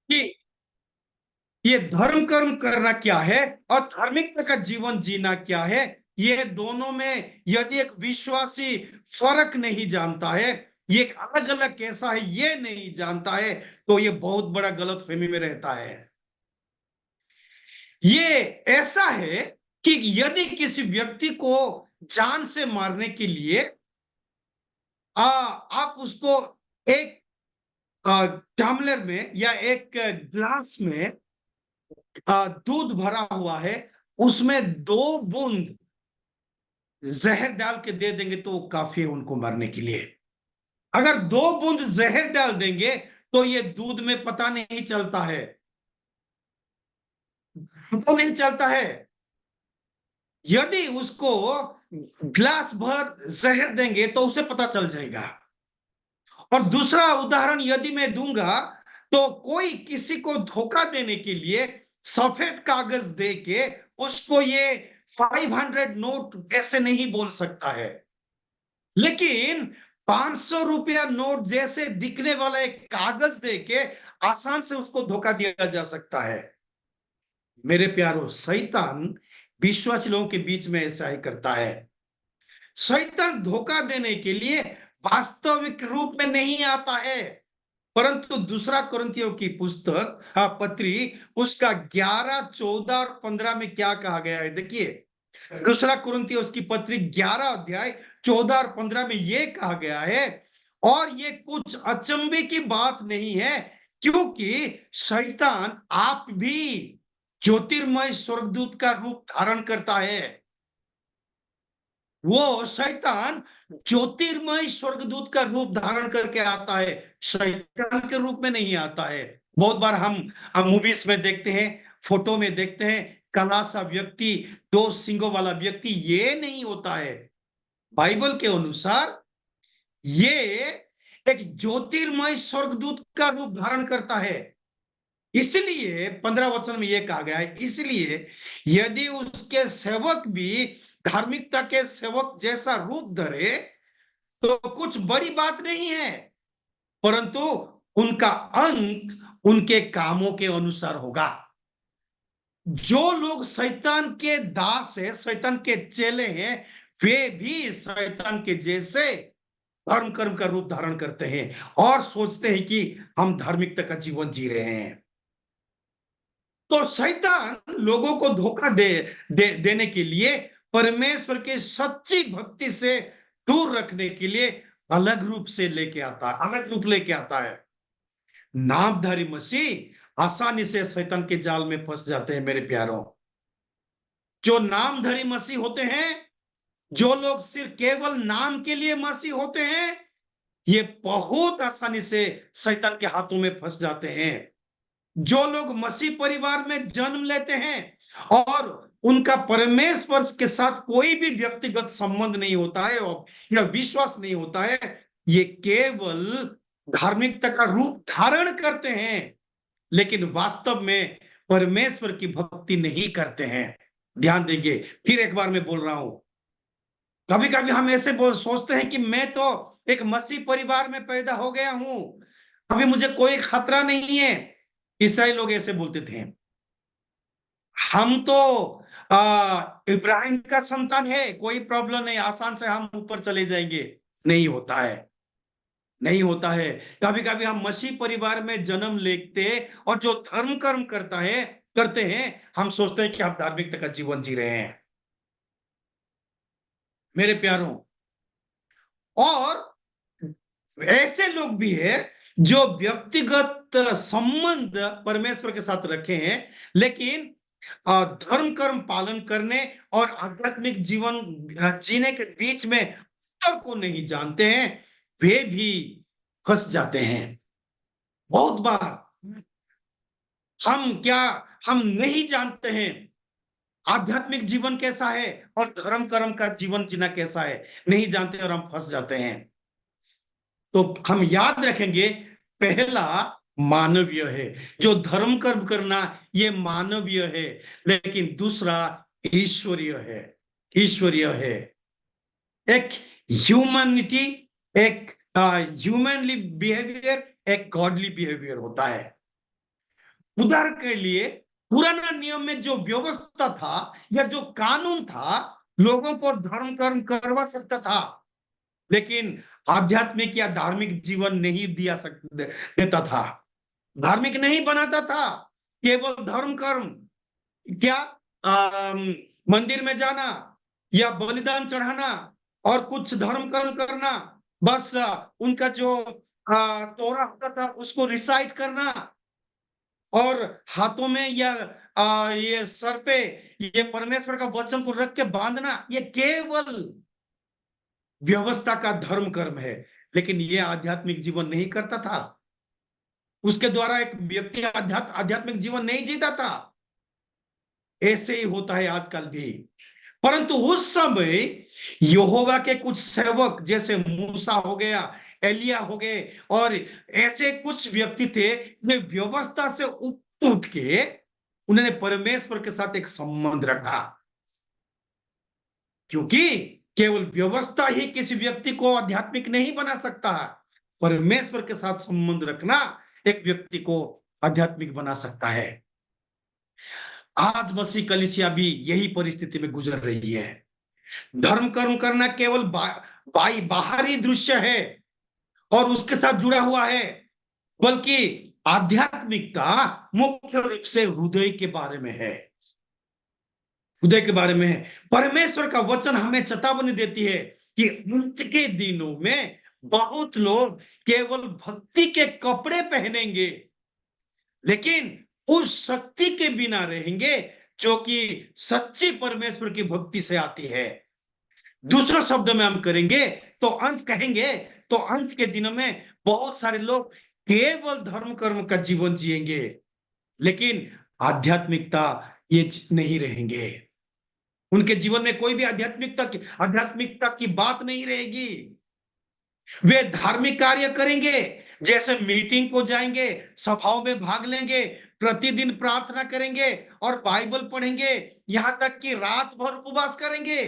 कि ये धर्म कर्म करना क्या है और धार्मिकता का जीवन जीना क्या है। ये दोनों में यदि एक विश्वासी फर्क नहीं जानता है, ये अलग अलग कैसा है ये नहीं जानता है, तो ये बहुत बड़ा गलतफहमी में रहता है। ये ऐसा है कि यदि किसी व्यक्ति को जान से मारने के लिए आप उसको एक टम्बलर में या एक ग्लास में दूध भरा हुआ है, उसमें 2 बूंद जहर डाल के दे देंगे तो वो काफी है उनको मारने के लिए। अगर 2 बूंद जहर डाल देंगे तो ये दूध में पता नहीं चलता है, तो नहीं चलता है। यदि उसको ग्लास भर जहर देंगे तो उसे पता चल जाएगा। और दूसरा उदाहरण यदि मैं दूंगा, तो कोई किसी को धोखा देने के लिए सफेद कागज दे के उसको ये 500 नोट ऐसे नहीं बोल सकता है, लेकिन 500 रुपया नोट जैसे दिखने वाला एक कागज दे के आसान से उसको धोखा दिया जा सकता है। मेरे प्यारो, शैतान विश्वासी लोगों के बीच में ऐसा ही करता है। शैतान धोखा देने के लिए वास्तविक रूप में नहीं आता है, परंतु दूसरा कुरिन्थियों की पुस्तक पत्री उसका 11, 14 और 15 में क्या कहा गया है, देखिए। दूसरा कुरिन्थियों उसकी पत्री 11 अध्याय 14 और 15 में यह कहा गया है, और ये कुछ अचंभे की बात नहीं है, क्योंकि शैतान आप भी ज्योतिर्मय स्वर्गदूत का रूप धारण करता है। वो शैतान ज्योतिर्मय स्वर्गदूत का रूप धारण करके आता है, शैतान के रूप में नहीं आता है। बहुत बार हम मूवीज में देखते हैं, फोटो में देखते हैं, काला सा व्यक्ति, 2 सिंगों वाला व्यक्ति, ये नहीं होता है। बाइबल के अनुसार ये एक ज्योतिर्मय स्वर्गदूत का रूप धारण करता है। इसलिए 15 वचन में यह कहा गया है, इसलिए यदि उसके सेवक भी धार्मिकता के सेवक जैसा रूप धरे तो कुछ बड़ी बात नहीं है, परंतु उनका अंत उनके कामों के अनुसार होगा। जो लोग शैतान के दास है, शैतान के चेले हैं, वे भी शैतान के जैसे धर्म कर्म का रूप धारण करते हैं और सोचते हैं कि हम धार्मिकता का जीवन जी रहे हैं। तो शैतान लोगों को धोखा देने के लिए, परमेश्वर के सच्ची भक्ति से दूर रखने के लिए अलग रूप से लेके आता है, अलग रूप लेके आता है। नामधारी मसीह आसानी से शैतान के जाल में फंस जाते हैं मेरे प्यारों। जो नामधारी मसीह होते हैं, जो लोग सिर्फ केवल नाम के लिए मसीह होते हैं, ये बहुत आसानी से शैतान के हाथों में फंस जाते हैं। जो लोग मसीह परिवार में जन्म लेते हैं और उनका परमेश्वर के साथ कोई भी व्यक्तिगत संबंध नहीं होता है और या विश्वास नहीं होता है, ये केवल धार्मिकता का रूप धारण करते हैं, लेकिन वास्तव में परमेश्वर की भक्ति नहीं करते हैं। ध्यान देंगे, फिर एक बार मैं बोल रहा हूं, कभी कभी हम ऐसे सोचते हैं कि मैं तो एक मसीह परिवार में पैदा हो गया हूं, अभी मुझे कोई खतरा नहीं है। इसराइल लोग ऐसे बोलते थे, हम तो इब्राहिम का संतान है, कोई प्रॉब्लम नहीं, आसान से हम ऊपर चले जाएंगे। नहीं होता है, नहीं होता है। कभी कभी हम मसीह परिवार में जन्म लेते और जो धर्म कर्म करते हैं, हम सोचते हैं कि हम धार्मिकता का जीवन जी रहे हैं मेरे प्यारों। और ऐसे लोग भी है जो व्यक्तिगत संबंध परमेश्वर के साथ रखे हैं, लेकिन धर्म कर्म पालन करने और आध्यात्मिक जीवन जीने के बीच में अंतर को नहीं जानते हैं, वे भी फंस जाते हैं। बहुत बार हम क्या हम नहीं जानते हैं आध्यात्मिक जीवन कैसा है और धर्म कर्म का जीवन जीना कैसा है, नहीं जानते और हम फंस जाते हैं। तो हम याद रखेंगे, पहला मानवीय है, जो धर्म कर्म करना ये मानवीय है, लेकिन दूसरा ईश्वरीय है, ईश्वरीय है। एक ह्यूमैनिटी, एक ह्यूमनली बिहेवियर, एक गॉडली बिहेवियर होता है। उदाहरण के लिए पुराना नियम में जो व्यवस्था था या जो कानून था, लोगों को धर्म कर्म करवा सकता था, लेकिन आध्यात्मिक या धार्मिक जीवन नहीं देता था, धार्मिक नहीं बनाता था। केवल धर्म कर्म, क्या मंदिर में जाना या बलिदान चढ़ाना और कुछ धर्म कर्म करना, बस उनका जो तोरा होता था उसको रिसाइट करना, और हाथों में या ये सर पे ये परमेश्वर का वचन को रख के बांधना, ये केवल व्यवस्था का धर्म कर्म है, लेकिन ये आध्यात्मिक जीवन नहीं करता था। उसके द्वारा एक व्यक्ति आध्यात्मिक जीवन नहीं जीता था। ऐसे ही होता है आजकल भी। परंतु उस समय यहोवा के कुछ सेवक जैसे मूसा हो गया, एलिया हो गए, और ऐसे कुछ व्यक्ति थे जो व्यवस्था से उठ के उन्होंने परमेश्वर के साथ एक संबंध रखा, क्योंकि केवल व्यवस्था ही किसी व्यक्ति को आध्यात्मिक नहीं बना सकता। परमेश्वर के साथ संबंध रखना एक व्यक्ति को आध्यात्मिक बना सकता है। आज मसीह कलीसिया भी यही परिस्थिति में गुजर रही है। धर्म कर्म करना केवल बाहरी दृश्य है और उसके साथ जुड़ा हुआ है, बल्कि आध्यात्मिकता मुख्य रूप से हृदय के बारे में है। हृदय के बारे में है। परमेश्वर का वचन हमें चेतावनी देती है कि अंत के दिनों में बहुत लोग केवल भक्ति के कपड़े पहनेंगे, लेकिन उस शक्ति के बिना रहेंगे जो कि सच्ची परमेश्वर की भक्ति से आती है। दूसरे शब्द में हम करेंगे तो कहेंगे तो अंत के दिनों में बहुत सारे लोग केवल धर्म कर्म का जीवन जिएंगे, लेकिन आध्यात्मिकता ये नहीं रहेंगे। उनके जीवन में कोई भी आध्यात्मिकता की बात नहीं रहेगी। वे धार्मिक कार्य करेंगे, जैसे मीटिंग को जाएंगे, सभाओं में भाग लेंगे, प्रतिदिन प्रार्थना करेंगे और बाइबल पढ़ेंगे, यहां तक कि रात भर उपवास करेंगे।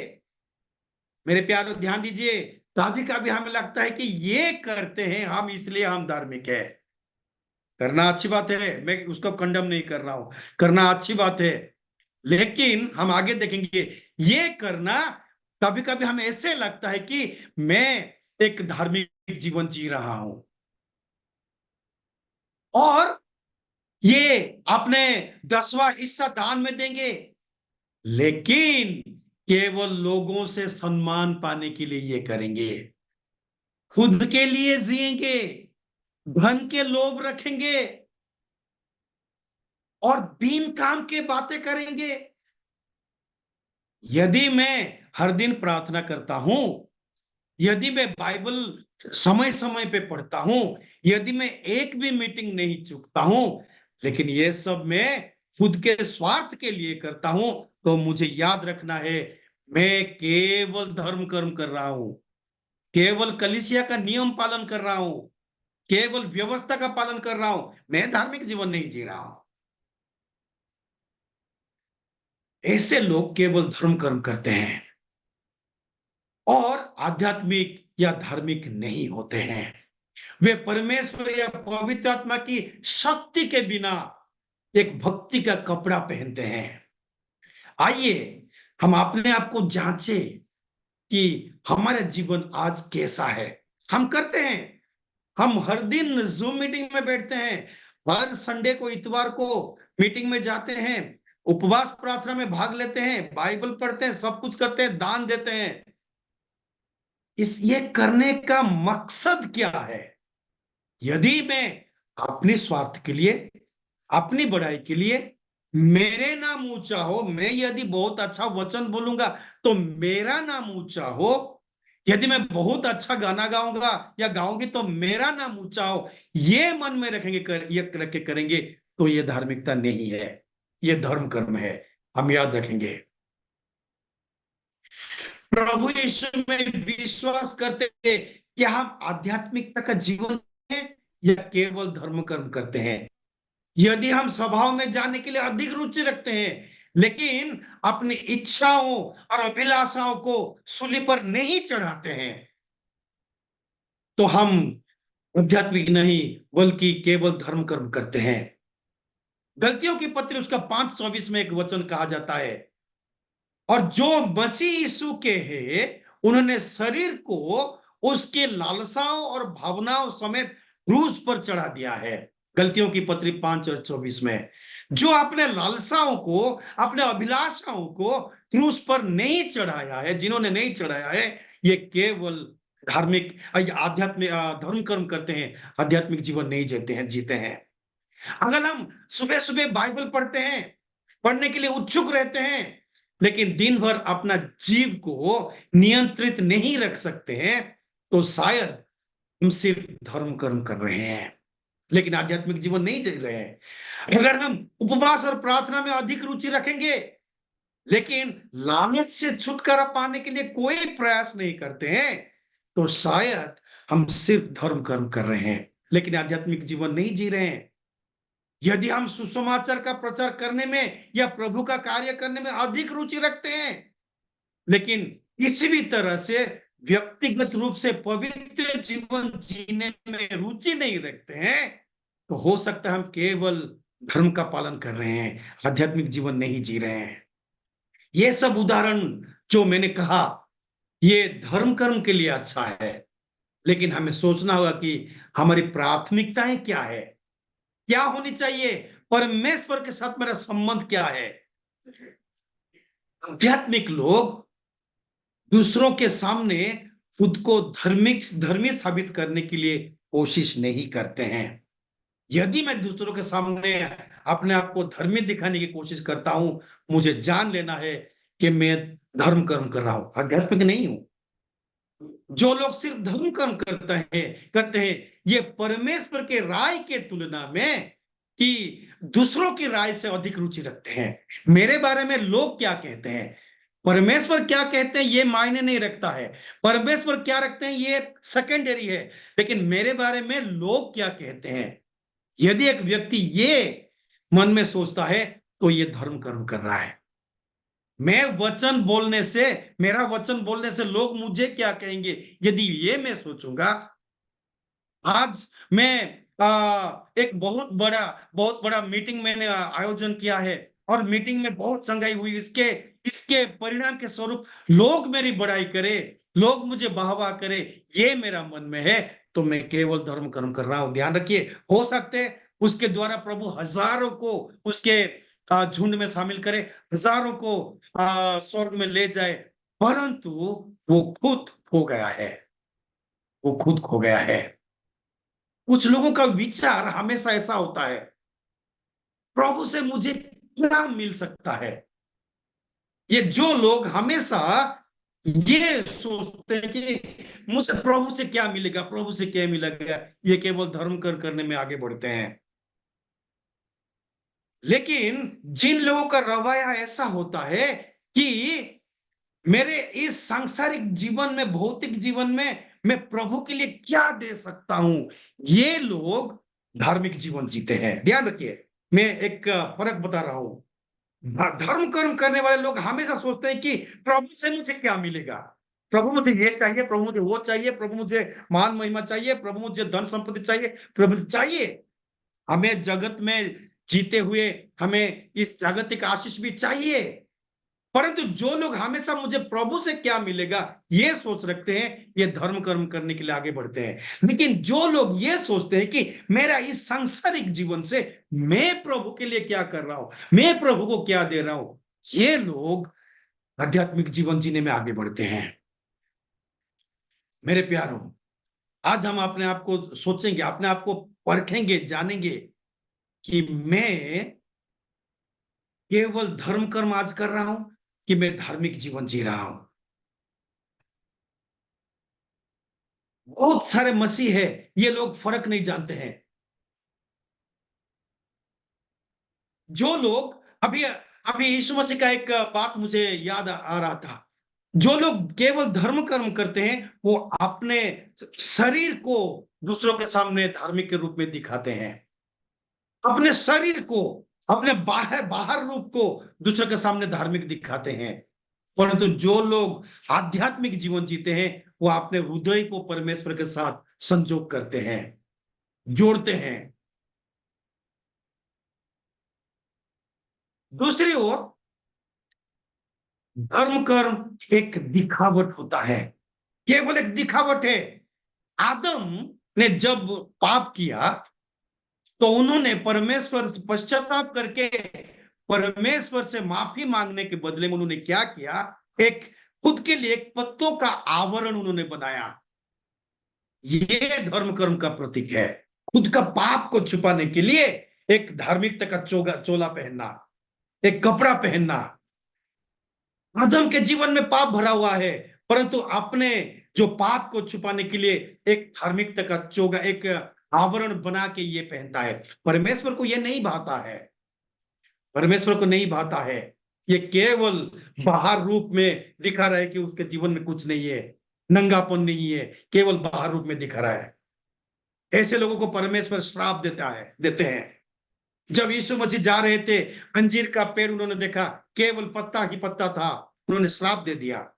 मेरे प्यारे ध्यान दीजिए, कभी कभी हमें लगता है कि ये करते हैं हम इसलिए हम धार्मिक है। करना अच्छी बात है, मैं उसको कंडम नहीं कर रहा हूं, करना अच्छी बात है, लेकिन हम आगे देखेंगे ये करना कभी कभी हमें ऐसे लगता है कि मैं एक धार्मिक जीवन जी रहा हूं, और ये अपने 10वां हिस्सा दान में देंगे, लेकिन केवल लोगों से सम्मान पाने के लिए ये करेंगे। खुद के लिए जिएंगे, धन के लोभ रखेंगे और बिन काम के बातें करेंगे। यदि मैं हर दिन प्रार्थना करता हूं, यदि मैं बाइबल समय समय पे पढ़ता हूं, यदि मैं एक भी मीटिंग नहीं चूकता हूं, लेकिन ये सब मैं खुद के स्वार्थ के लिए करता हूं, तो मुझे याद रखना है मैं केवल धर्म कर्म कर रहा हूं, केवल कलीसिया का नियम पालन कर रहा हूं, केवल व्यवस्था का पालन कर रहा हूं, मैं धार्मिक जीवन नहीं जी रहा हूं। ऐसे लोग केवल धर्म कर्म करते हैं और आध्यात्मिक या धार्मिक नहीं होते हैं। वे परमेश्वर या पवित्र आत्मा की शक्ति के बिना एक भक्ति का कपड़ा पहनते हैं। आइए हम अपने आप को जांचे कि हमारा जीवन आज कैसा है। हम करते हैं, हम हर दिन जूम मीटिंग में बैठते हैं, हर संडे को इतवार को मीटिंग में जाते हैं, उपवास प्रार्थना में भाग लेते हैं, बाइबल पढ़ते हैं, सब कुछ करते हैं, दान देते हैं। ये करने का मकसद क्या है? यदि मैं अपने स्वार्थ के लिए, अपनी बढ़ाई के लिए, मेरे नाम ऊंचा हो, मैं यदि बहुत अच्छा वचन बोलूंगा तो मेरा नाम ऊंचा हो, यदि मैं बहुत अच्छा गाना गाऊंगा या गाऊंगी तो मेरा नाम ऊंचा हो, ये मन में रखेंगे, ये रख के करेंगे, तो ये धार्मिकता नहीं है, ये धर्म कर्म है। हम याद रखेंगे, प्रभु यीशु में विश्वास करते थे, क्या हम आध्यात्मिकता का जीवन है या केवल धर्म कर्म करते हैं? यदि हम सभाओं में जाने के लिए अधिक रुचि रखते हैं, लेकिन अपनी इच्छाओं और अभिलाषाओं को सूली पर नहीं चढ़ाते हैं, तो हम आध्यात्मिक नहीं बल्कि केवल धर्म कर्म करते हैं। गलतियों की पत्री उसका 5:24 में एक वचन कहा जाता है, और जो मसीह यीशु के हैं उन्होंने शरीर को उसके लालसाओं और भावनाओं समेत क्रूस पर चढ़ा दिया है। गलतियों की पत्री 5:24 में, जो अपने लालसाओं को, अपने अभिलाषाओं को क्रूस पर नहीं चढ़ाया है, जिन्होंने नहीं चढ़ाया है, ये केवल धार्मिक आध्यात्मिक धर्म कर्म करते हैं, आध्यात्मिक जीवन नहीं जीते हैं। अगर हम सुबह सुबह बाइबल पढ़ते हैं, पढ़ने के लिए उत्सुक रहते हैं, लेकिन दिन भर अपना जीव को नियंत्रित नहीं रख सकते हैं, तो शायद हम सिर्फ धर्म कर्म कर रहे हैं, लेकिन आध्यात्मिक जीवन नहीं जी रहे हैं। अगर हम उपवास और प्रार्थना में अधिक रुचि रखेंगे, लेकिन लालच से छुटकारा पाने के लिए कोई प्रयास नहीं करते हैं, तो शायद हम सिर्फ धर्म कर्म कर रहे हैं, लेकिन आध्यात्मिक जीवन नहीं जी रहे हैं। यदि हम सुसमाचार का प्रचार करने में या प्रभु का कार्य करने में अधिक रुचि रखते हैं, लेकिन किसी भी तरह से व्यक्तिगत रूप से पवित्र जीवन जीने में रुचि नहीं रखते हैं, तो हो सकता है हम केवल धर्म का पालन कर रहे हैं, आध्यात्मिक जीवन नहीं जी रहे हैं। ये सब उदाहरण जो मैंने कहा, ये धर्म कर्म के लिए अच्छा है, लेकिन हमें सोचना होगा कि हमारी प्राथमिकताएं क्या है, क्या होनी चाहिए, परमेश्वर के साथ मेरा संबंध क्या है। आध्यात्मिक लोग दूसरों के सामने खुद को धर्मी साबित करने के लिए कोशिश नहीं करते हैं। यदि मैं दूसरों के सामने अपने आप को धर्मी दिखाने की कोशिश करता हूं, मुझे जान लेना है कि मैं धर्म कर्म कर रहा हूं, आध्यात्मिक नहीं हूं। जो लोग सिर्फ धर्म कर्म करते हैं, ये परमेश्वर के राय के तुलना में कि दूसरों की राय से अधिक रुचि रखते हैं। मेरे बारे में लोग क्या कहते हैं, परमेश्वर क्या कहते हैं, ये मायने नहीं रखता है। परमेश्वर क्या रखते हैं ये सेकेंडरी है, लेकिन मेरे बारे में लोग क्या कहते हैं। यदि एक व्यक्ति ये मन में सोचता है, तो ये धर्म कर्म कर रहा है। मेरा वचन बोलने से लोग मुझे क्या कहेंगे, यदि ये मैं सोचूंगा। आज मैं एक बहुत बड़ा मीटिंग मैंने आयोजन किया है, और मीटिंग में बहुत चंगाई हुई। इसके इसके परिणाम के स्वरूप लोग मेरी बड़ाई करे, लोग मुझे वाहवाह करे, ये मेरा मन में है, तो मैं केवल धर्म कर्म कर रहा हूं। ध्यान रखिए, हो सकते है उसके द्वारा प्रभु हजारों को उसके झुंड में शामिल करे, हजारों को स्वर्ग में ले जाए, परंतु वो खुद खो गया है, वो खुद खो गया है। कुछ लोगों का विचार हमेशा ऐसा होता है, प्रभु से मुझे क्या मिल सकता है। ये जो लोग हमेशा ये सोचते हैं कि मुझे प्रभु से क्या मिलेगा, प्रभु से क्या मिलेगा, ये केवल धर्म करने में आगे बढ़ते हैं। लेकिन जिन लोगों का रवैया ऐसा होता है कि मेरे इस सांसारिक जीवन में, भौतिक जीवन में मैं प्रभु के लिए क्या दे सकता हूं, ये लोग धार्मिक जीवन जीते हैं। ध्यान रखिए, मैं एक फर्क बता रहा हूं। धर्म कर्म करने वाले लोग हमेशा सोचते हैं कि प्रभु से मुझे क्या मिलेगा, प्रभु मुझे ये चाहिए, प्रभु मुझे वो चाहिए, प्रभु मुझे मान महिमा चाहिए, प्रभु मुझे धन संपत्ति चाहिए, प्रभु चाहिए। हमें जगत में जीते हुए हमें इस जागतिक आशीष भी चाहिए, परंतु जो लोग हमेशा मुझे प्रभु से क्या मिलेगा ये सोच रखते हैं, ये धर्म कर्म करने के लिए आगे बढ़ते हैं। लेकिन जो लोग ये सोचते हैं कि मेरा इस सांसारिक जीवन से मैं प्रभु के लिए क्या कर रहा हूं, मैं प्रभु को क्या दे रहा हूं, ये लोग आध्यात्मिक जीवन जीने में आगे बढ़ते हैं। मेरे प्यारों, आज हम अपने आप को सोचेंगे, अपने आप को परखेंगे, जानेंगे कि मैं केवल धर्म कर्म आज कर रहा हूं कि मैं धार्मिक जीवन जी रहा हूं। बहुत सारे मसीह है, ये लोग फर्क नहीं जानते हैं। जो लोग अभी अभी यीशु मसीह का एक बात मुझे याद आ रहा था। जो लोग केवल धर्म कर्म करते हैं, वो अपने शरीर को दूसरों के सामने धार्मिक के रूप में दिखाते हैं, अपने शरीर को, अपने बाहर बाहर रूप को दूसरों के सामने धार्मिक दिखाते हैं। परंतु जो लोग आध्यात्मिक जीवन जीते हैं, वो अपने हृदय को परमेश्वर के साथ संजोग करते हैं, जोड़ते हैं। दूसरी ओर धर्म कर्म एक दिखावट होता है, केवल एक दिखावट है। आदम ने जब पाप किया तो उन्होंने परमेश्वर से पश्चाताप करके परमेश्वर से माफी मांगने के बदले में उन्होंने क्या किया, एक खुद के लिए एक पत्तों का आवरण उन्होंने बनाया। ये धर्म कर्म का प्रतीक है। खुद का पाप को छुपाने के लिए एक धार्मिकता का चोला पहनना, एक कपड़ा पहनना। आदम के जीवन में पाप भरा हुआ है, परंतु अपने जो पाप को छुपाने के लिए एक धार्मिकता का चोगा, एक आवरण बना के ये पहनता है। परमेश्वर को ये नहीं भाता है, परमेश्वर को नहीं भाता है। ये केवल बाहर रूप में दिखा रहा है कि उसके जीवन में कुछ नहीं है, नंगापन नहीं है, केवल बाहर रूप में दिखा रहा है। ऐसे लोगों को परमेश्वर श्राप देते हैं। जब यीशु मसीह जा रहे थे, अंजीर का पेड़ उन्होंने देखा, केवल पत्ता ही पत्ता था, उन्होंने श्राप दे दिया,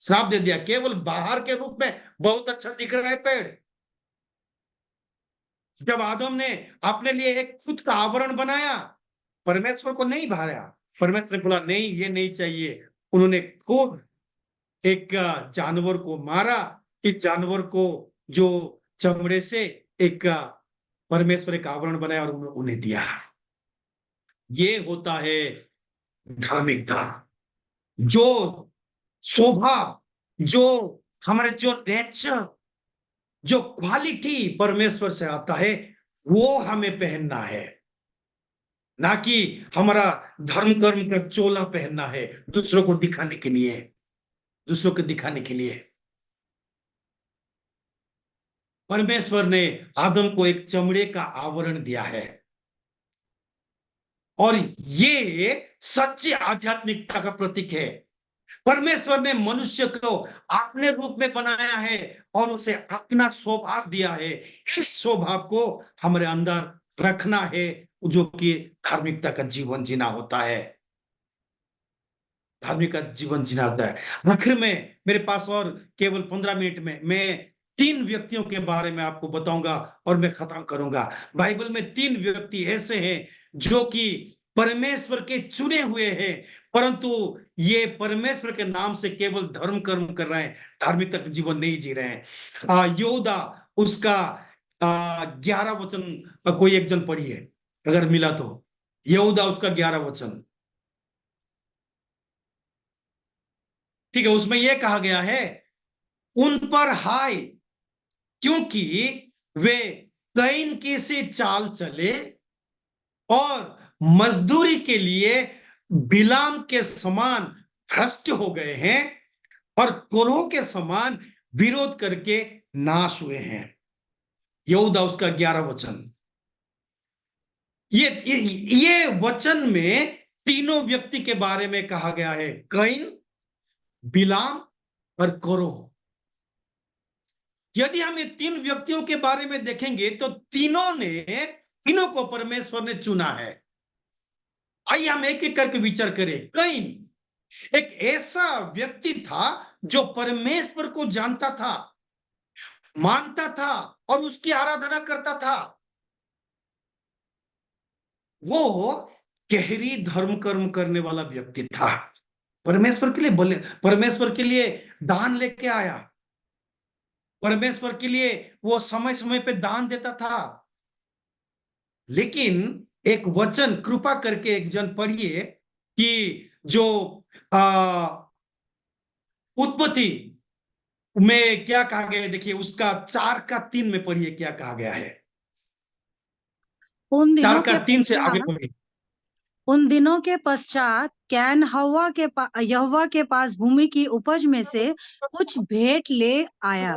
श्राप दे दिया। केवल बाहर के रूप में बहुत अच्छा दिख रहा है पेड़। जब आदम ने अपने लिए एक खुद का आवरण बनाया, परमेश्वर को नहीं भाया, परमेश्वर ने बोला नहीं, ये नहीं चाहिए। उन्होंने खुद एक जानवर को मारा। इस जानवर को जो चमड़े से एक परमेश्वर एक आवरण बनाया और उन्हें दिया। ये होता है धार्मिकता। जो स्वभाव, जो हमारे जो नेचर, जो क्वालिटी परमेश्वर से आता है, वो हमें पहनना है, ना कि हमारा धर्म कर्म का चोला पहनना है दूसरों को दिखाने के लिए, दूसरों को दिखाने के लिए। परमेश्वर ने आदम को एक चमड़े का आवरण दिया है, और ये सच्ची आध्यात्मिकता का प्रतीक है। परमेश्वर ने मनुष्य को अपने रूप में बनाया है और उसे अपना स्वभाव दिया है। इस स्वभाव को हमारे अंदर रखना है, जो कि धार्मिकता का जीवन जीना होता है। धार्मिक का जीवन जीना होता है। आखिर में मेरे पास और केवल 15 मिनट में मैं 3 व्यक्तियों के बारे में आपको बताऊंगा और मैं खत्म करूंगा। बाइबल में 3 व्यक्ति ऐसे हैं जो कि परमेश्वर के चुने हुए हैं, परंतु ये परमेश्वर के नाम से केवल धर्म कर्म कर रहे हैं, धार्मिकता का जीवन नहीं जी रहे हैं। योदा, उसका 11 वचन कोई एक जन पढ़िए अगर मिला तो। यहूदा उसका 11 वचन, ठीक है। उसमें यह कहा गया है, उन पर हाय, क्योंकि वे कैन की सी चाल चले और मजदूरी के लिए बिलाम के समान भ्रष्ट हो गए हैं और कोरह के समान विरोध करके नाश हुए हैं। यहूदा उसका 11 वचन। ये वचन में तीनों व्यक्ति के बारे में कहा गया है, कैन, बिलाम और कोरह। यदि हम ये 3 व्यक्तियों के बारे में देखेंगे तो तीनों को परमेश्वर ने चुना है। आइए हम एक एक करके विचार करें। कैन एक ऐसा व्यक्ति था जो परमेश्वर को जानता था, मानता था और उसकी आराधना करता था। वो गहरी धर्म कर्म करने वाला व्यक्ति था। परमेश्वर के लिए बोले, परमेश्वर के लिए दान लेके आया, परमेश्वर के लिए वो समय समय पे दान देता था। लेकिन एक वचन कृपा करके एक जन पढ़िए कि जो उत्पत्ति में क्या कहा गया है, देखिए उसका 4:3 में पढ़िए क्या कहा गया है। उन दिनों 4:3 से आगे पढ़िए। उन दिनों के पश्चात कैन यहोवा के पास भूमि की उपज में से कुछ भेंट ले आया,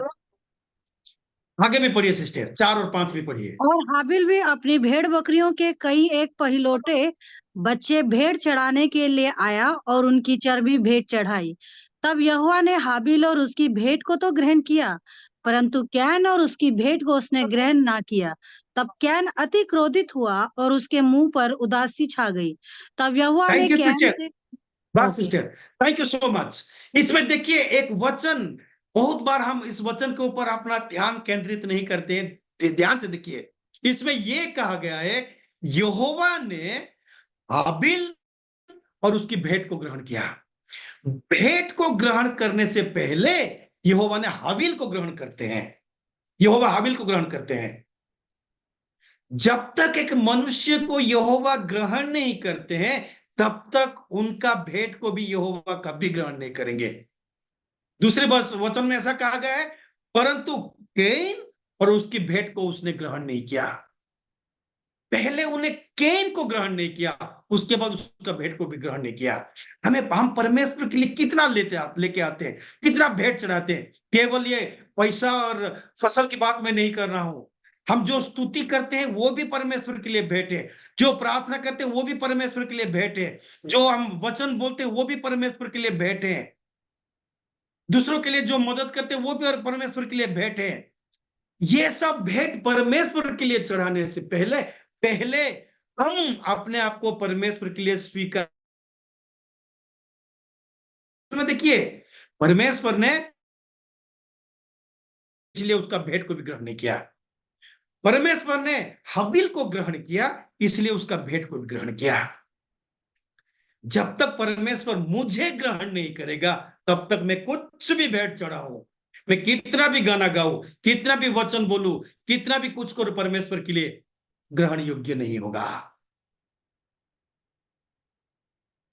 आगे में पढ़िए सिस्टर, 4 और 5 में पढ़िए। और हाबिल भी अपनी भेड़ बकरियों के कई एक पहिलौठे बच्चे भेंट चढ़ाने के लिए आया और उनकी चर्बी भेंट चढ़ाई। तब यहोवा ने हाबिल और उसकी भेंट को तो ग्रहण किया, परंतु कैन और उसकी भेंट को उसने ग्रहण ना किया। तब कैन अति क्रोधित हुआ और उसके मुंह पर उदासी छा गई। तब यहोवा ने थैंक यू कैन सिस्टर, से बस okay sister, thank you so much. इसमें देखिए एक वचन, बहुत बार हम इस वचन के ऊपर अपना ध्यान केंद्रित नहीं करते हैं। ध्यान से देखिए, इसमें यह कहा गया है, यहोवा ने हाबिल और उसकी भेंट को ग्रहण किया। भेंट को ग्रहण करने से पहले यहोवा ने हाबिल को ग्रहण करते हैं। यहोवा हाबिल को ग्रहण करते हैं। जब तक एक मनुष्य को यहोवा ग्रहण नहीं करते हैं, तब तक उनका भेंट को भी यहोवा कभी ग्रहण नहीं करेंगे। दूसरे वचन में ऐसा कहा गया है, परंतु कैन और उसकी भेंट को उसने ग्रहण नहीं किया। पहले उन्हें कैन को ग्रहण नहीं किया, उसके बाद उसका भेंट को भी ग्रहण नहीं किया। हम परमेश्वर के लिए कितना लेके आते हैं, कितना भेंट चढ़ाते हैं। केवल ये पैसा और फसल की बात मैं नहीं कर रहा हूं। हम जो स्तुति करते हैं वो भी परमेश्वर के लिए भेंट है। जो प्रार्थना करते हैं वो भी परमेश्वर के लिए भेंट है। जो हम वचन बोलते हैं वो भी परमेश्वर के लिए भेंट है। दूसरों के लिए जो मदद करते हैं वो भी परमेश्वर के लिए भेंट है। ये सब भेंट परमेश्वर के लिए चढ़ाने से पहले पहले हम अपने आप को परमेश्वर के लिए स्वीकार। देखिए, परमेश्वर ने इसलिए उसका भेंट को भी ग्रहण नहीं किया। परमेश्वर ने हाबिल को ग्रहण किया, इसलिए उसका भेंट को भी ग्रहण किया। जब तक परमेश्वर मुझे ग्रहण नहीं करेगा, तब तक मैं कुछ भी भेंट चढ़ाऊं, मैं कितना भी गाना गाऊं, कितना भी वचन बोलूं, कितना भी कुछ करूं, परमेश्वर के लिए ग्रहण योग्य नहीं होगा।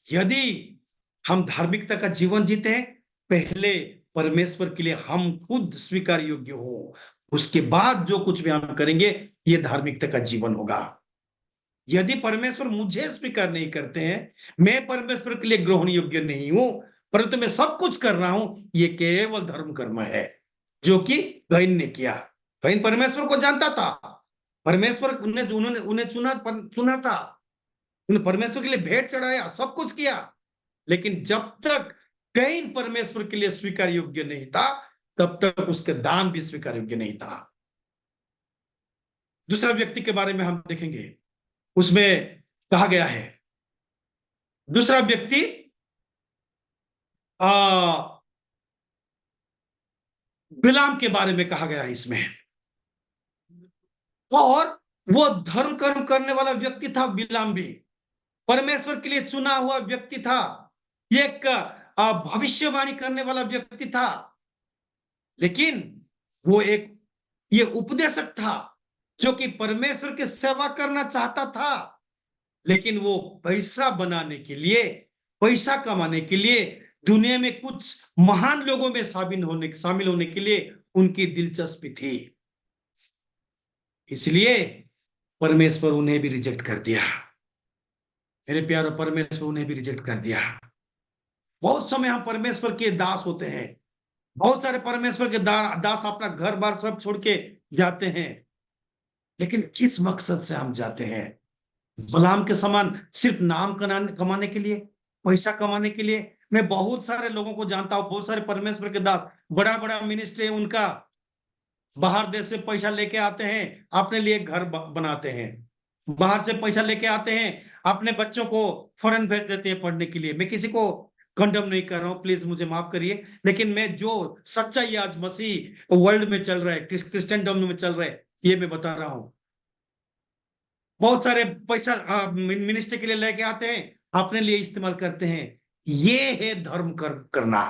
यदि हम धार्मिकता का जीवन जीते हैं, पहले परमेश्वर के लिए हम खुद स्वीकार योग्य हो, उसके बाद जो कुछ भी हम करेंगे, ये धार्मिकता का जीवन होगा। यदि परमेश्वर मुझे स्वीकार नहीं करते हैं, मैं परमेश्वर के लिए ग्रहण योग्य नहीं हूं, परंतु मैं सब कुछ कर रहा हूं, ये केवल धर्म कर्म है जो कि कैन ने किया। कैन परमेश्वर को जानता था, परमेश्वर उन्होंने उन्हें चुना था, उन्हें परमेश्वर के लिए भेंट चढ़ाया, सब कुछ किया। लेकिन जब तक कैन परमेश्वर के लिए स्वीकार योग्य नहीं था, तब तक उसके दान भी स्वीकार योग्य नहीं था। दूसरा व्यक्ति के बारे में हम देखेंगे, उसमें कहा गया है, दूसरा व्यक्ति बिलाम के बारे में कहा गया है इसमें। और वो धर्म कर्म करने वाला व्यक्ति था बिलाम भी, परमेश्वर के लिए चुना हुआ व्यक्ति था, एक भविष्यवाणी करने वाला व्यक्ति था। लेकिन वो एक ये उपदेशक था जो कि परमेश्वर की सेवा करना चाहता था, लेकिन वो पैसा बनाने के लिए, पैसा कमाने के लिए, दुनिया में कुछ महान लोगों में शामिल होने के लिए उनकी दिलचस्पी थी। इसलिए परमेश्वर उन्हें भी रिजेक्ट कर दिया। मेरे प्यारो, परमेश्वर उन्हें भी रिजेक्ट कर दिया। बहुत समय हम परमेश्वर के दास होते हैं, बहुत सारे परमेश्वर के दास अपना घर बार सब छोड़ के जाते हैं, लेकिन किस मकसद से हम जाते हैं? गुलाम के समान सिर्फ नाम कमाने के लिए, पैसा कमाने के लिए? मैं बहुत सारे लोगों को जानता हूं, बहुत सारे परमेश्वर के दास, बड़ा बड़ा मिनिस्ट्री है उनका, बाहर देश से पैसा लेके आते हैं, अपने लिए घर बनाते हैं, बाहर से पैसा लेके आते हैं, अपने बच्चों को फॉरेन भेज देते हैं पढ़ने के लिए। मैं किसी को कंडम नहीं कर रहा हूं, प्लीज मुझे माफ करिए, लेकिन मैं जो सच्चाई आज मसीह वर्ल्ड में चल रहा है, क्रिश्चियनडम में चल रहा है, ये मैं बता रहा हूं। बहुत सारे पैसा मिनिस्ट्री के लिए लेके आते हैं, अपने लिए इस्तेमाल करते हैं। ये है धर्म करना,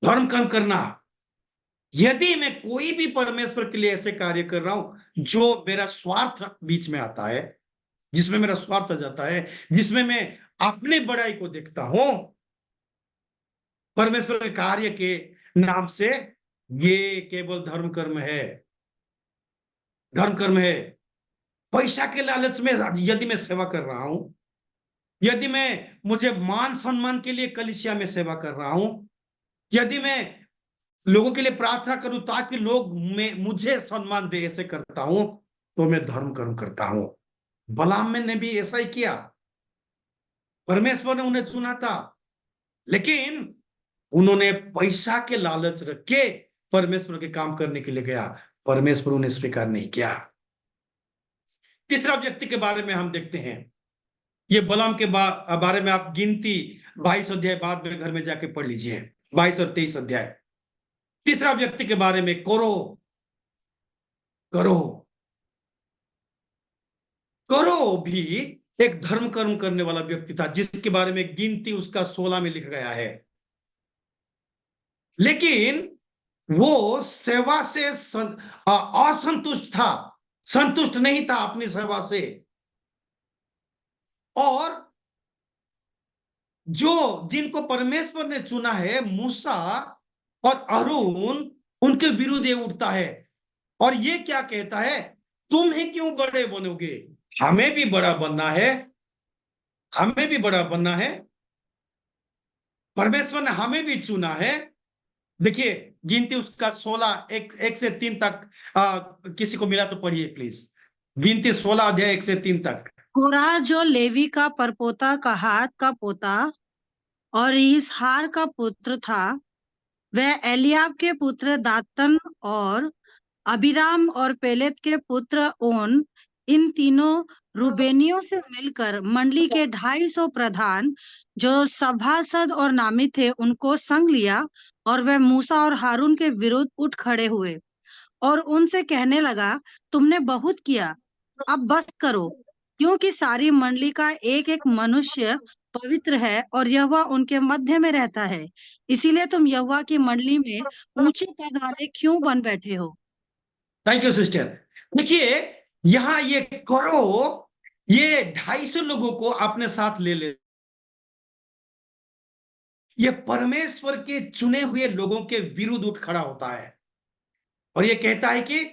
धर्म कर्म करना। यदि मैं कोई भी परमेश्वर के लिए ऐसे कार्य कर रहा हूं जो मेरा स्वार्थ बीच में आता है, जिसमें मेरा स्वार्थ आ जाता है, जिसमें मैं अपने बड़ाई को देखता हूं, परमेश्वर के कार्य के नाम से, ये केवल धर्म कर्म है, धर्म कर्म है। पैसा के लालच में यदि मैं सेवा कर रहा हूं, यदि मैं मुझे मान सम्मान के लिए कलीसिया में सेवा कर रहा हूं, यदि मैं लोगों के लिए प्रार्थना करूं ताकि लोग मुझे सम्मान दे, ऐसे करता हूं, तो मैं धर्म कर्म करता हूं। बलाम ने भी ऐसा ही किया। परमेश्वर ने उन्हें चुना था, लेकिन उन्होंने पैसा के लालच रख के परमेश्वर के काम करने के लिए गया, परमेश्वर उन्हें स्वीकार नहीं किया। तीसरा व्यक्ति के बारे में हम देखते हैं, ये बलाम के बारे में आप गिनती 22 अध्याय बाद में घर में जाके पढ़ लीजिए, 22 और 23 अध्याय। तीसरा व्यक्ति के बारे में, करो करो करो भी एक धर्म कर्म करने वाला व्यक्ति था, जिसके बारे में गिनती उसका 16 में लिखा गया है। लेकिन वो सेवा से असंतुष्ट था, संतुष्ट नहीं था अपनी सेवा से। और जो जिनको परमेश्वर ने चुना है, मूसा और अरून, उनके विरुद्ध ये उठता है और ये क्या कहता है, तुम ही क्यों बड़े बनोगे, हमें भी बड़ा बनना है, हमें भी बड़ा बनना है, परमेश्वर ने हमें भी चुना है। देखिए गिनती उसका 16 एक से 3 तक, किसी को मिला तो पढ़िए प्लीज। गिनती 16 अध्याय 1 से 3 तक। कोरह जो लेवी का परपोता कहात का पोता और इसहार का पुत्र था, वह एलियाब के पुत्र दातन और अबीराम और पेलेत के पुत्र ओन, इन तीनों रूबेनियों से मिलकर मंडली के 250 प्रधान जो सभासद और नामी थे उनको संग लिया, और वह मूसा और हारून के विरुद्ध उठ खड़े हुए और उनसे कहने लगा, तुमने बहुत किया, अब बस करो, क्योंकि सारी मंडली का एक एक मनुष्य पवित्र है और यहोवा उनके मध्य में रहता है। इसीलिए तुम यहोवा की मंडली में ऊंचे पद वाले क्यों बन बैठे हो? Thank you sister. देखिए यहां ये करो, ये 250 लोगों को अपने साथ ले ये परमेश्वर के चुने हुए लोगों के विरुद्ध उठ खड़ा होता है और ये कहता है कि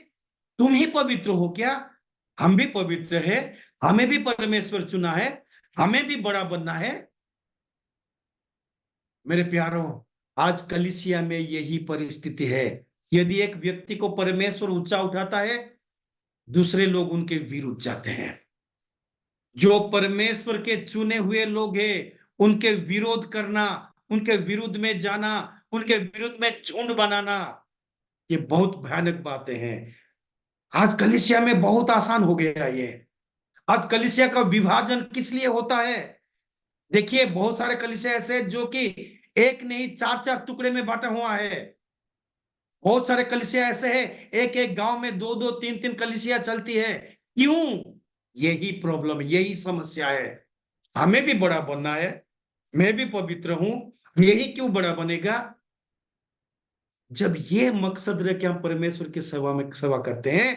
तुम ही पवित्र हो क्या, हम भी पवित्र है, हमें भी परमेश्वर चुना है, हमें भी बड़ा बनना है। मेरे प्यारों, आज कलीसिया में यही परिस्थिति है। यदि एक व्यक्ति को परमेश्वर ऊंचा उठाता है, दूसरे लोग उनके विरुद्ध जाते हैं। जो परमेश्वर के चुने हुए लोग हैं, उनके विरोध करना, उनके विरुद्ध में जाना, उनके विरुद्ध में झुंड बनाना, ये बहुत भयानक बातें हैं। आज कलीसिया में बहुत आसान हो गया ये। आज कलीसिया का विभाजन किस लिए होता है? देखिए बहुत सारे कलीसिया ऐसे जो कि एक नहीं 4-4 टुकड़े में बांटा हुआ है। बहुत सारे कलीसिया ऐसे हैं, एक एक गांव में 2-2 3-3 कलीसिया चलती है। क्यों? यही प्रॉब्लम, यही समस्या है। हमें भी बड़ा बनना है, मैं भी पवित्र हूं, यही क्यों बड़ा बनेगा? जब ये मकसद रह के हम परमेश्वर की सेवा में सेवा करते हैं,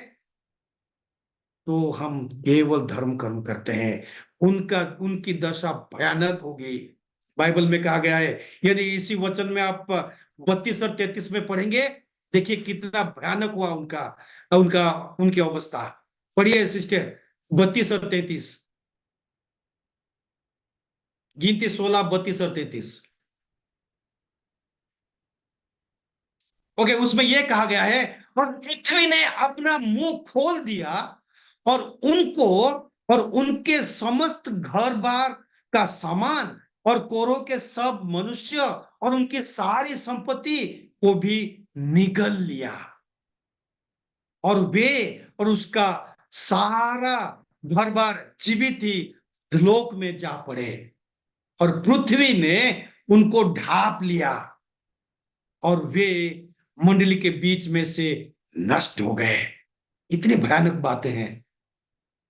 तो हम केवल धर्म कर्म करते हैं। उनकी दशा भयानक होगी। बाइबल में कहा गया है, यदि इसी वचन में आप 32 और 33 में पढ़ेंगे, देखिए कितना भयानक हुआ उनका उनका उनकी अवस्था। पढ़िए सिस्टर 32 और 33, गिनती 16, 32 और 33। ओके, उसमें यह कहा गया है, और पृथ्वी ने अपना मुंह खोल दिया और उनको और उनके समस्त घर बार का सामान और कोरो के सब मनुष्य और उनकी सारी संपत्ति को भी निगल लिया, और वे और उसका सारा घर बार जीवित ही लोक में जा पड़े, और पृथ्वी ने उनको ढांप लिया और वे मंडली के बीच में से नष्ट हो गए। इतनी भयानक बातें हैं।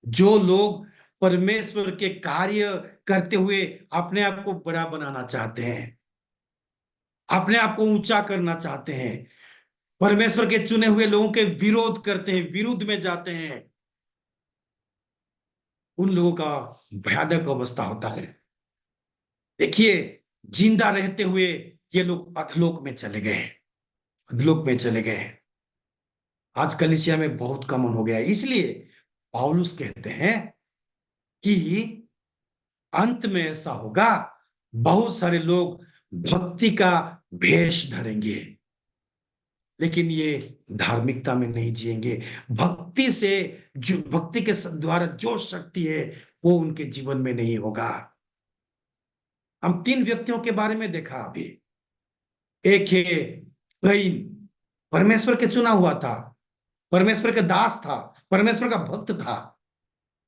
जो लोग परमेश्वर के कार्य करते हुए अपने आप को बड़ा बनाना चाहते हैं, अपने आप को ऊंचा करना चाहते हैं, परमेश्वर के चुने हुए लोगों के विरोध करते हैं, विरुद्ध में जाते हैं, उन लोगों का भयानक अवस्था होता है। देखिए जिंदा रहते हुए ये लोग अधलोक में चले गए, अधलोक में चले गए। आज कलीसिया में बहुत कॉमन हो गया है। इसलिए पौलुस कहते हैं कि अंत में ऐसा होगा, बहुत सारे लोग भक्ति का भेष धरेंगे, लेकिन ये धार्मिकता में नहीं जिएंगे। भक्ति से जो भक्ति के द्वारा जो शक्ति है वो उनके जीवन में नहीं होगा। हम 3 व्यक्तियों के बारे में देखा अभी। एक है कईन, परमेश्वर के चुना हुआ था, परमेश्वर का दास था, परमेश्वर का भक्त था।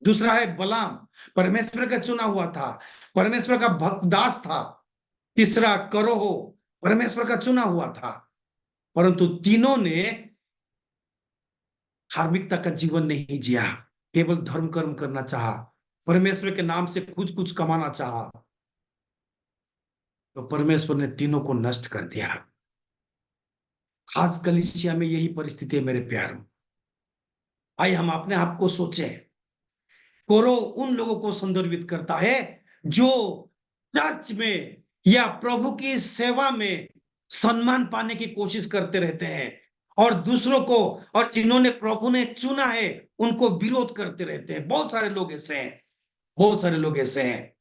दूसरा है बलाम, परमेश्वर का चुना हुआ था, परमेश्वर का भक्त दास था। तीसरा करोह, परमेश्वर का चुना हुआ था, परंतु तीनों ने धार्मिकता का जीवन नहीं जिया, केवल धर्म कर्म करना चाहा। परमेश्वर के नाम से कुछ कुछ कमाना चाहा, तो परमेश्वर ने तीनों को नष्ट कर दिया। आज कलीसिया में यही परिस्थिति है मेरे प्यारों। आइए हम अपने आप को सोचें। कोरो उन लोगों को संदर्भित करता है जो चर्च में या प्रभु की सेवा में सम्मान पाने की कोशिश करते रहते हैं, और दूसरों को, और जिन्होंने प्रभु ने चुना है, उनको विरोध करते रहते हैं। बहुत सारे लोग ऐसे हैं, बहुत सारे लोग ऐसे हैं।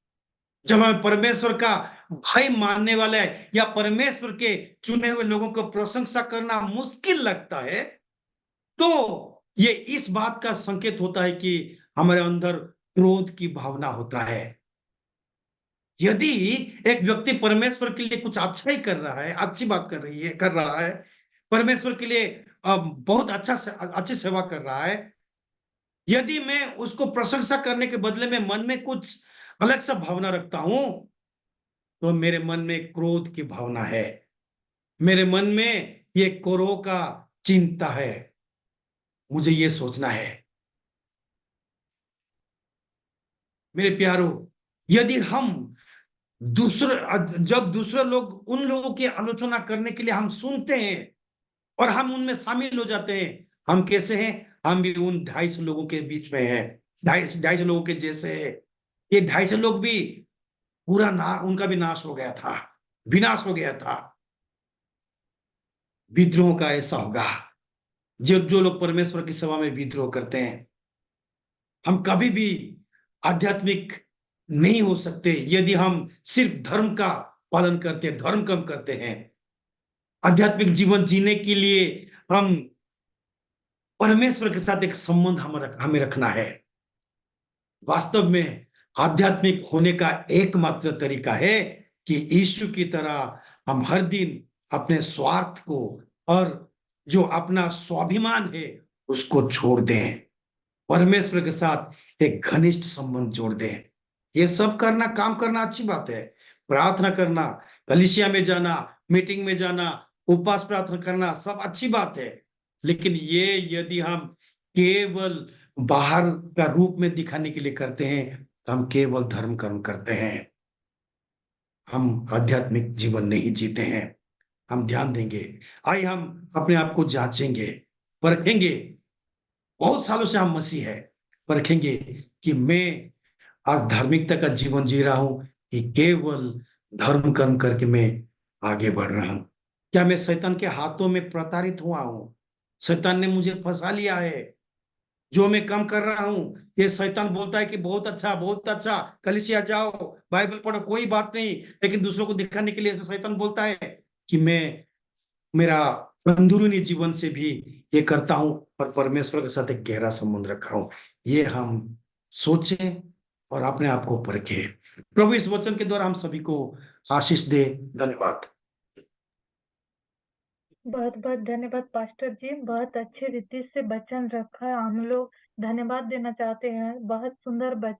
जब हमें परमेश्वर का भय मानने वाले या परमेश्वर के चुने हुए लोगों को प्रशंसा करना मुश्किल लगता है, तो ये इस बात का संकेत होता है कि हमारे अंदर क्रोध की भावना होता है। यदि एक व्यक्ति परमेश्वर के लिए कुछ अच्छा ही कर रहा है, अच्छी बात कर रहा है, परमेश्वर के लिए बहुत अच्छी सेवा कर रहा है, यदि मैं उसको प्रशंसा करने के बदले में मन में कुछ अलग सा भावना रखता हूं, तो मेरे मन में क्रोध की भावना है, मेरे मन में ये कोरोह का चिंता है। मुझे ये सोचना है मेरे प्यारो, यदि हम जब दूसरे लोग, उन लोगों की आलोचना करने के लिए हम सुनते हैं और हम उनमें शामिल हो जाते हैं, हम कैसे हैं? हम भी उन 250 लोगों के बीच में हैं, 250 लोगों के जैसे हैं। ये 250 लोग भी उनका भी नाश हो गया था, विनाश हो गया था। विद्रोह का ऐसा होगा, जो जो लोग परमेश्वर की सेवा में विद्रोह करते हैं। हम कभी भी आध्यात्मिक नहीं हो सकते यदि हम सिर्फ धर्म का पालन करते हैं, धर्म कम करते हैं। आध्यात्मिक जीवन जीने के लिए हम परमेश्वर के साथ एक संबंध हमें रखना है। वास्तव में आध्यात्मिक होने का एकमात्र तरीका है कि यीशु की तरह हम हर दिन अपने स्वार्थ को और जो अपना स्वाभिमान है उसको छोड़ दें, परमेश्वर के साथ एक घनिष्ठ संबंध जोड़ दें। ये सब करना, काम करना अच्छी बात है। प्रार्थना करना, कलीसिया में जाना, मीटिंग में जाना, उपवास प्रार्थना करना, सब अच्छी बात है। लेकिन ये यदि हम केवल बाहर का रूप में दिखाने के लिए करते हैं, तो हम केवल धर्म कर्म करते हैं, हम आध्यात्मिक जीवन नहीं जीते हैं। हम ध्यान देंगे, आइए हम अपने आप को जांचेंगे, परखेंगे। बहुत सालों से हम मसीह है, परखेंगे कि मैं आज धार्मिकता का जीवन जी रहा हूं कि केवल धर्म कर्म करके मैं आगे बढ़ रहा हूं। क्या मैं शैतान के हाथों में प्रताड़ित हुआ हूं? शैतान ने मुझे फंसा लिया है। जो मैं काम कर रहा हूं, ये शैतान बोलता है कि बहुत अच्छा, बहुत अच्छा, कलीसिया जाओ, बाइबल पढ़ो, कोई बात नहीं, लेकिन दूसरों को दिखाने के लिए शैतान बोलता है कि मैं मेरा अंदरूनी जीवन से भी ये करता हूं और परमेश्वर के साथ एक गहरा संबंध रखा हूं। ये हम सोचें और अपने आप को परखें। प्रभु इस वचन के द्वारा हम सभी को आशीष दे। धन्यवाद। बहुत बहुत धन्यवाद पास्टर जी, बहुत अच्छे रीति से वचन रखा। हम लोग धन्यवाद देना चाहते हैं, बहुत सुंदर वचन।